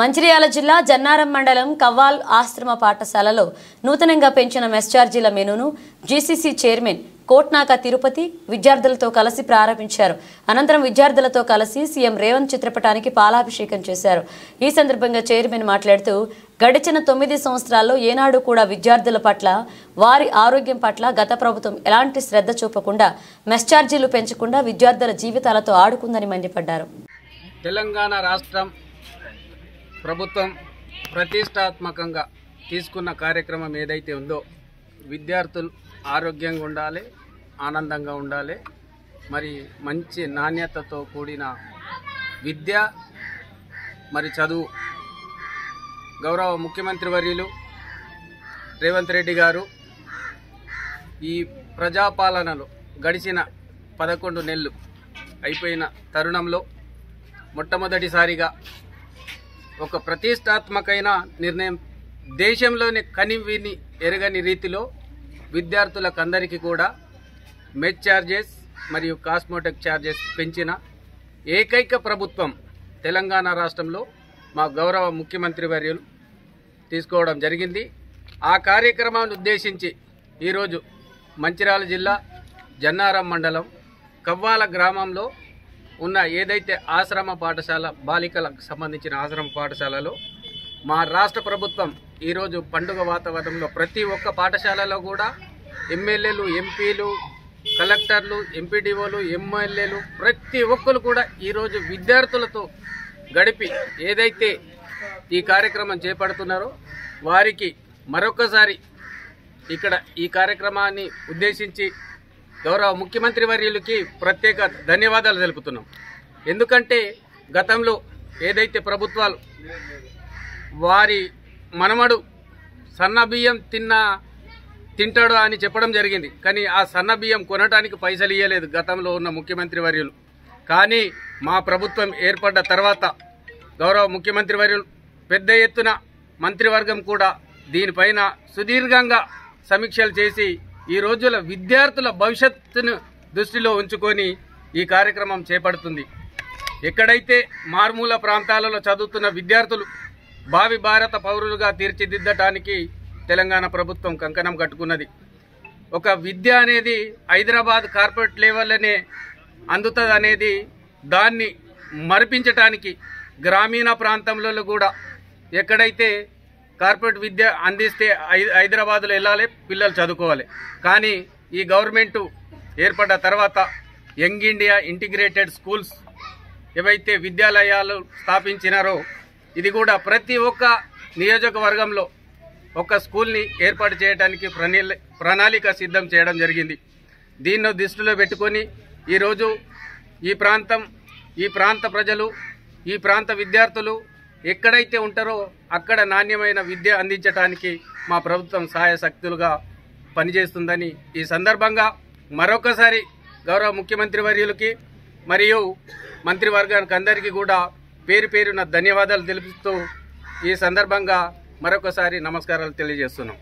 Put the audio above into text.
మంచిర్యాల జిల్లా జన్నారం మండలం కవ్వాల్ ఆశ్రమ పాఠశాలలో నూతనంగా పెంచిన మెస్ ఛార్జీల మెనూను జీసీసీ చైర్మన్ కోట్నాక తిరుపతి విద్యార్థులతో కలిసి ప్రారంభించారు. అనంతరం విద్యార్థులతో కలిసి సీఎం రేవంత్ చిత్రపటానికి పాలాభిషేకం చేశారు. ఈ సందర్భంగా చైర్మన్ మాట్లాడుతూ గడిచిన 9 సంవత్సరాల్లో ఏనాడు కూడా విద్యార్థుల పట్ల వారి ఆరోగ్యం పట్ల గత ప్రభుత్వం ఎలాంటి శ్రద్ధ చూపకుండా మెస్ ఛార్జీలు పెంచకుండా విద్యార్థుల జీవితాలతో ఆడుకుందని మండిపడ్డారు. తెలంగాణ రాష్ట్రం ప్రభుత్వం ప్రతిష్టాత్మకంగా తీసుకున్న కార్యక్రమం ఏదైతే ఉందో విద్యార్థులు ఆరోగ్యంగా ఉండాలి, ఆనందంగా ఉండాలి, మరి మంచి నాణ్యతతో కూడిన విద్య మరి చదువు గౌరవ ముఖ్యమంత్రి వర్యులు రేవంత్ రెడ్డి గారు ఈ ప్రజాపాలనలో గడిచిన 11 నెలలు అయిపోయిన తరుణంలో మొట్టమొదటిసారిగా ఒక ప్రతిష్టాత్మకమైన నిర్ణయం దేశంలోని కనివిని ఎరగని రీతిలో విద్యార్థులకు అందరికీ కూడా మెస్ ఛార్జెస్ మరియు కాస్మోటిక్ ఛార్జెస్ పెంచిన ఏకైక ప్రభుత్వం తెలంగాణ రాష్ట్రంలో మా గౌరవ ముఖ్యమంత్రి వర్యులు తీసుకోవడం జరిగింది. ఆ కార్యక్రమాన్ని ఉద్దేశించి ఈరోజు మంచిర్యాల జిల్లా జన్నారం మండలం కవ్వాల గ్రామంలో ఉన్న ఏదైతే ఆశ్రమ పాఠశాల బాలికలకు సంబంధించిన ఆశ్రమ పాఠశాలలో మా రాష్ట్ర ప్రభుత్వం ఈరోజు పండుగ వాతావరణంలో ప్రతి ఒక్క పాఠశాలలో కూడా ఎమ్మెల్యేలు, ఎంపీలు, కలెక్టర్లు, ఎంపీడీఓలు, ఎమ్మెల్యేలు ప్రతి ఒక్కరు కూడా ఈరోజు విద్యార్థులతో గడిపి ఏదైతే ఈ కార్యక్రమం చేపడుతున్నారో వారికి మరొకసారి ఇక్కడ ఈ కార్యక్రమాన్ని ఉద్దేశించి గౌరవ ముఖ్యమంత్రి వర్యులకి ప్రత్యేక ధన్యవాదాలు తెలుపుతున్నాం. ఎందుకంటే గతంలో ఏదైతే ప్రభుత్వాలు వారి మనమడు సన్నబియ్యం తింటాడు అని చెప్పడం జరిగింది, కానీ ఆ సన్నబియ్యం కొనడానికి పైసలు ఇవ్వలేదు గతంలో ఉన్న ముఖ్యమంత్రి వర్యులు. కానీ మా ప్రభుత్వం ఏర్పడ్డ తర్వాత గౌరవ ముఖ్యమంత్రి వర్యులు పెద్ద ఎత్తున మంత్రివర్గం కూడా దీనిపైన సుదీర్ఘంగా సమీక్షలు చేసి ఈ రోజుల విద్యార్థుల భవిష్యత్తును దృష్టిలో ఉంచుకొని ఈ కార్యక్రమం చేపడుతుంది. ఎక్కడైతే మారుమూల ప్రాంతాలలో చదువుతున్న విద్యార్థులు భావి భారత పౌరులుగా తీర్చిదిద్దటానికి తెలంగాణ ప్రభుత్వం కంకణం కట్టుకున్నది. ఒక విద్య అనేది హైదరాబాద్ కార్పొరేట్ లెవెల్లోనే అందుతుంది అనేది దాన్ని మరిపించటానికి గ్రామీణ ప్రాంతంలో కూడా ఎక్కడైతే కార్పొరేట్ విద్య అందిస్తే హైదరాబాద్లో వెళ్ళాలి, పిల్లలు చదువుకోవాలి. కానీ ఈ గవర్నమెంటు ఏర్పడ్డ తర్వాత యంగ్ ఇండియా ఇంటిగ్రేటెడ్ స్కూల్స్ ఏవైతే విద్యాలయాలు స్థాపించినారో ఇది కూడా ప్రతి ఒక్క నియోజకవర్గంలో ఒక స్కూల్ని ఏర్పాటు చేయడానికి ప్రణాళిక సిద్ధం చేయడం జరిగింది. దీన్ని దృష్టిలో పెట్టుకొని ఈరోజు ఈ ప్రాంత ప్రజలు, ఈ ప్రాంత విద్యార్థులు ఎక్కడైతే ఉంటారో అక్కడ నాణ్యమైన విద్య అందించడానికి మా ప్రభుత్వం సహాయశక్తులుగా పనిచేస్తుందని ఈ సందర్భంగా మరొకసారి గౌరవ ముఖ్యమంత్రి వర్యులకి మరియు మంత్రివర్గానికి అందరికీ కూడా పేరు పేరున ధన్యవాదాలు తెలుపుతూ ఈ సందర్భంగా మరొకసారి నమస్కారాలు తెలియజేస్తున్నాం.